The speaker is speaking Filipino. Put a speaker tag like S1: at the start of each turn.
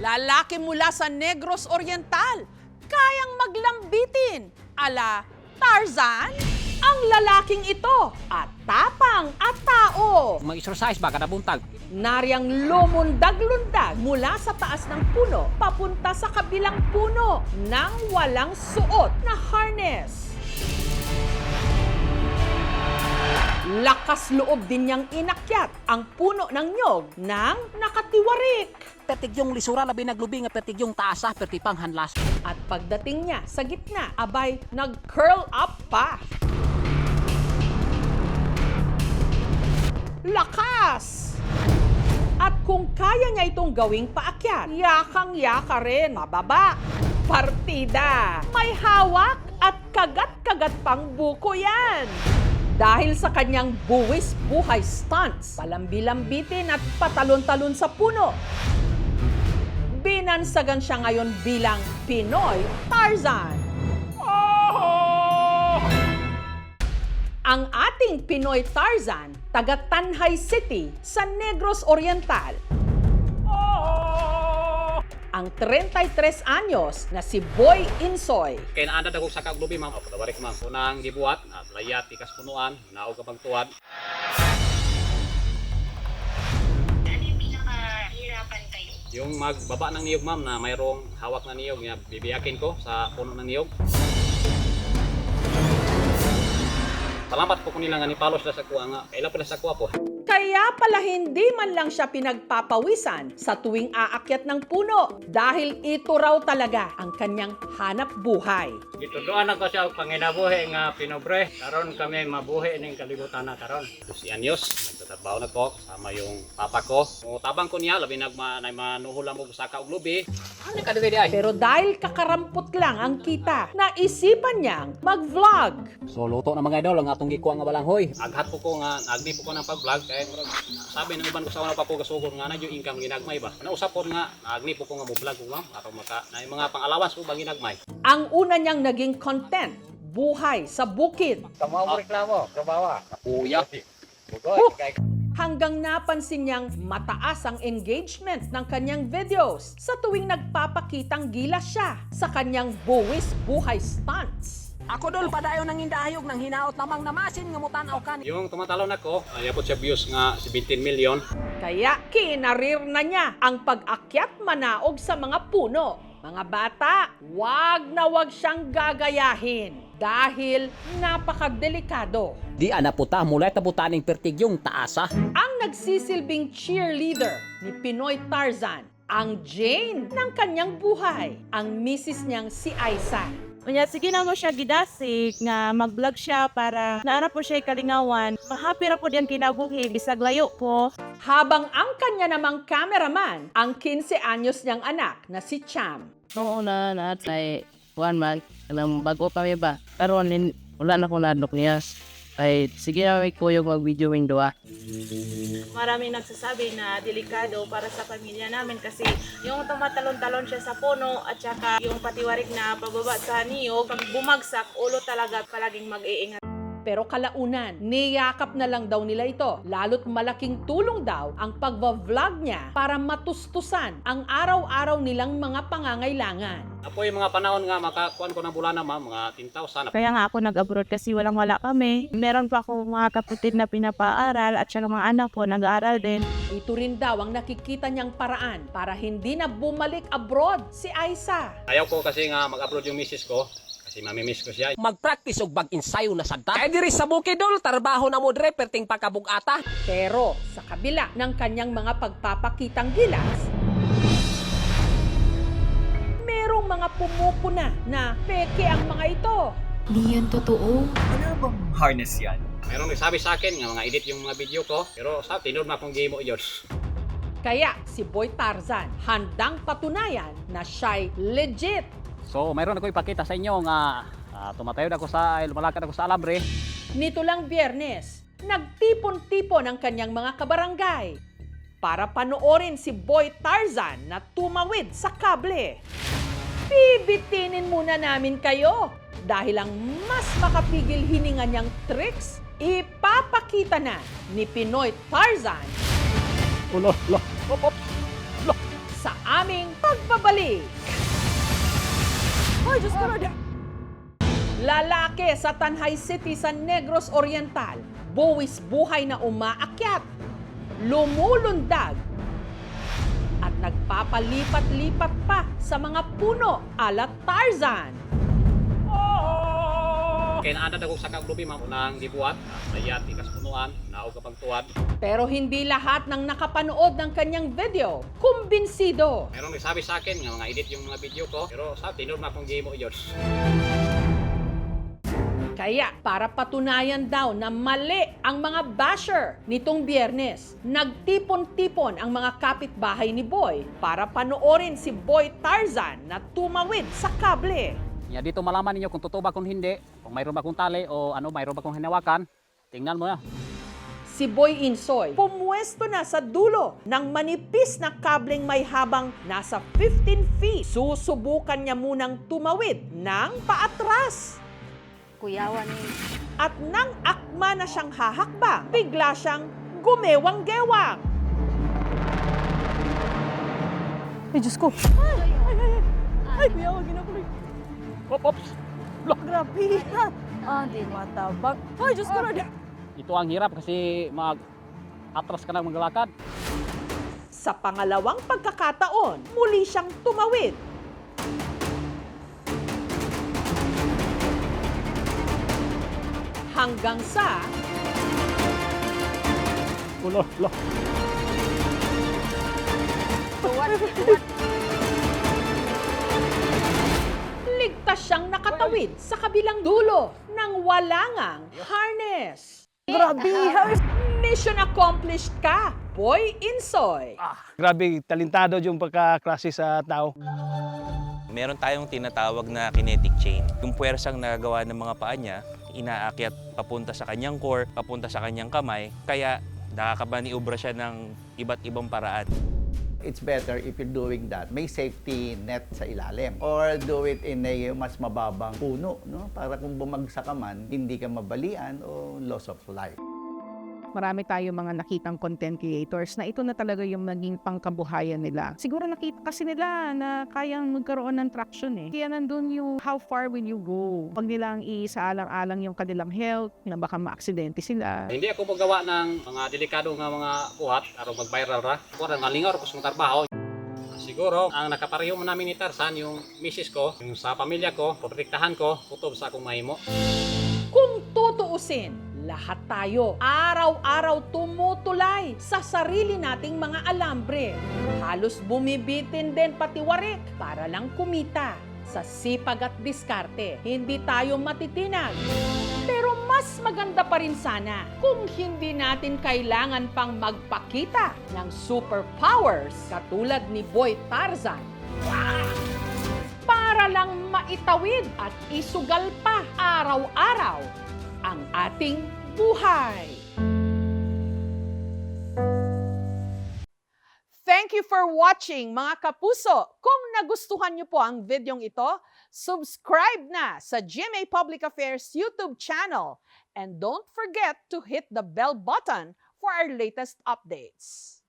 S1: lalaki mula sa Negros Oriental, kayang maglambitin ala Tarzan? Ang lalaking ito at tapang at tao.
S2: Mag-exercise ba kada buntag?
S1: Nariyang lumundag-lundag mula sa taas ng puno papunta sa kabilang puno nang walang suot na harness. Lakas loob din niyang inakyat ang puno ng nyog nang nakatiwarik.
S2: Pertigyong lisura labi naglubi nga pertigyong taasa pertipang hanlas.
S1: At pagdating niya sa gitna, abay nag-curl up pa. Lakas! At kung kaya niya itong gawing paakyat, yakang-yaka rin mababa. Partida! May hawak at kagat-kagat pang buko yan. Dahil sa kanyang buwis buhay stunts, palambi-lambitin at patalon-talon sa puno. Binansagan siya ngayon bilang Pinoy Tarzan. Ang ating Pinoy Tarzan, taga Tanhay City sa Negros Oriental. Ang 33 anyos na si Boy Insoy.
S2: Kaya naanda ako sa kaglubi ma'am. Patawarik ma'am. Unang gibuhat at layat ikas punuan, naog ka pagtuwad.
S3: Ano yung pinakahirapan kayo?
S2: Yung magbaba ng niyog ma'am na mayroong hawak na niyog nga bibiyakin ko sa puno ng niyog. Salamat po nila nga ni Palos na sa kuha nga. Kailan pala sa kuha po.
S1: Kaya pala hindi man lang siya pinagpapawisan sa tuwing aakyat ng puno dahil ito raw talaga ang kanyang hanap buhay.
S2: Gituduan ako siya panginabuhi nga pinobre. Karon kami mabuhi ning kalibutan na karon. 12 anyos, nagtatrabaho na ko sama yung papa ko. O tabang ko niya labi manuhulan mo sa kauglubi. Ano ka dili ay?
S1: Pero dahil kakarampot lang ang kita, naisipan niyang mag-vlog.
S2: So luto na mga idol ang atong gikuha nga balanghoy. Aghat po ko nga agdi po ko ng pag-vlog kay sabi ng iban ko sa una pa ko gasugod nga na yung income ginagmay ba. Nausap po nga agni po ko nga mo-vlog ko ma'am aron maka na yung mga pang-allowance ko bang ginagmay.
S1: Ang una niyang naging content, buhay sa bukid.
S4: Tama mo reklamo, kabawa.
S2: Kuya.
S1: Hanggang napansin niyang mataas ang engagement ng kanyang videos sa tuwing nagpapakitang gilas siya sa kanyang buwis buhay stunts.
S4: Ako dol padayon nang indahayog nang hinaot namang namasin nga mutanaw kan.
S2: Yung tumatalon ako, ayapot siya views nga 17 million.
S1: Kaya kinarir na niya ang pag-akyat manaog sa mga puno. Mga bata, wag na wag siyang gagayahin dahil napakadelikado.
S2: Di ana puta mulay tabutaning pertigyong taasa.
S1: Ang nagsisilbing cheerleader ni Pinoy Tarzan, ang Jane ng kanyang buhay, ang misis niyang si Aiza.
S5: Unya, sige na mo siya gidasik nga mag-vlog siya para naara po siya kalingawan. Mahapi ra po diyan kinabuhi, bisag layo po.
S1: Habang ang kanya namang cameraman, ang 15 anyos niyang anak na si Cham.
S6: Noong una na ay one month, alam bago pa may ba? Pero wala na akong nadlok niya. Ay sige na may kuyog mag-video yung dua.
S5: Maraming nagsasabi na delikado para sa pamilya namin kasi yung tumatalon-talon siya sa puno at saka yung patiwarik na pababa sa niyog, pag bumagsak, ulo talaga palaging mag-iingat.
S1: Pero kalaunan, niyakap na lang daw nila ito. Lalo't malaking tulong daw ang pagva-vlog niya para matustusan ang araw-araw nilang mga pangangailangan.
S2: Apo yung mga panahon nga makakuan ko ng bulana ma'am, mga 10,000.
S5: Kaya nga ako nag-abroad kasi walang-wala kami. Meron pa ako mga kapatid na pinapaaral at saka mga anak ko nag-aaral din.
S1: Ito rin daw ang nakikita niyang paraan para hindi na bumalik abroad si Aiza.
S2: Ayaw ko kasi nga mag-upload yung misis ko. Kasi mamimiss ko siya.
S4: Mag-practice og bag-insayo na sagta. Kay diri sa bukidol, trabaho na mo dre perting pakabugata.
S1: Pero sa kabila ng kanyang mga pagpapakitang gilas, merong mga pumupuna na peke ang mga ito.
S7: Di yan totoo.
S8: Ano bang harness yan?
S2: Mayroong nagsabi sa akin nga mga edit yung mga video ko. Pero sa tinod na akong game mo yun.
S1: Kaya si Boy Tarzan handang patunayan na siya'y legit.
S2: So mayroon ako ipakita sa inyo nga tumatayod ako lumalakad ako sa alambre.
S1: Nito lang Biyernes, nagtipon-tipon ang kanyang mga kabarangay para panoorin si Boy Tarzan na tumawid sa kable. Bibitinin muna namin kayo dahil ang mas makapigil hininga niyang tricks, ipapakita na ni Pinoy Tarzan sa aming pagbabalik. Ay, Diyos ko na. Lalaki sa Tanay City sa Negros Oriental, buwis buhay na umaakyat, lumulundag, at nagpapalipat-lipat pa sa mga puno ala Tarzan.
S2: Kaya naanad ako sa kaglubi, unang gibuhat, mayat, ikas punuan, naog kapag tuwad.
S1: Pero hindi lahat ng nakapanood ng kanyang video kumbinsido.
S2: Meron nagsabi sa akin nga mga edit yung mga video ko, pero sa tinurma kong game mo yun.
S1: Kaya para patunayan daw na mali ang mga basher nitong Biyernes, nagtipon-tipon ang mga kapitbahay ni Boy para panoorin si Boy Tarzan na tumawid sa kable.
S2: Ya, dito malaman ninyo kung totoo ba kung hindi, kung mayroon ba kong tali o ano, mayroon ba kong hinawakan. Tingnan mo na.
S1: Si Boy Insoy pumuwesto na sa dulo ng manipis na kableng may habang nasa 15 feet. Susubukan niya munang tumawid ng paatras.
S7: Kuyawan ni.
S1: At nang akma na siyang hahakbang, bigla siyang gumewang-gewang. Ay, Diyos ko! Ay, kuyawan, ginakuloy.
S2: Ops!
S1: Grabe!
S7: Ah, di.
S1: Matabag. Ay, Diyos ko na!
S2: Ito ang hirap kasi mag-atras ka na maglakad.
S1: Sa pangalawang pagkakataon, muli siyang tumawid. Hanggang sa
S2: Kulo.
S1: ligtas siyang nakatawid sa kabilang dulo ng walangang harness. Grabe! Mission accomplished ka, Boy Insoy!
S9: Grabe, talentado yung pagkaklase sa tao.
S10: Meron tayong tinatawag na kinetic chain. Yung puwersang nagagawa ng mga paa niya, inaakyat papunta sa kanyang core, papunta sa kanyang kamay, kaya nakakabaniobra siya ng iba't ibang paraan.
S11: It's better if you're doing that. May safety net sa ilalim. Or do it in a mas mababang puno, no? Para kung bumagsak ka man, hindi ka mabalian o loss of life.
S12: Marami tayong mga nakitang content creators na ito na talaga yung naging pangkabuhayan nila. Siguro nakita kasi nila na kayang magkaroon ng traction eh. Kaya nandun yung how far will you go? Pag nilang isaalang-alang yung kanilang health, na baka maaksidente sila.
S2: Hindi ako magawa ng mga delikado nga mga buhat, aron mag-viral ra. Kung malingaw ko sa trabaho. Siguro, ang nakapareho mo namin ni Tarzan, yung misis ko, yung sa pamilya ko, protektahan ko, kutob sa akong mahimo.
S1: Kung tutuusin, lahat tayo araw-araw tumutulay sa sarili nating mga alambre. Halos bumibitin din pati warik para lang kumita. Sa sipag at diskarte, hindi tayo matitinag. Pero mas maganda pa rin sana kung hindi natin kailangan pang magpakita ng superpowers katulad ni Boy Tarzan. Para lang maitawid at isugal pa araw-araw ang ating buhay. Thank you for watching, mga kapuso. Kung nagustuhan niyo po ang videong ito, subscribe na sa GMA Public Affairs YouTube channel. And don't forget to hit the bell button for our latest updates.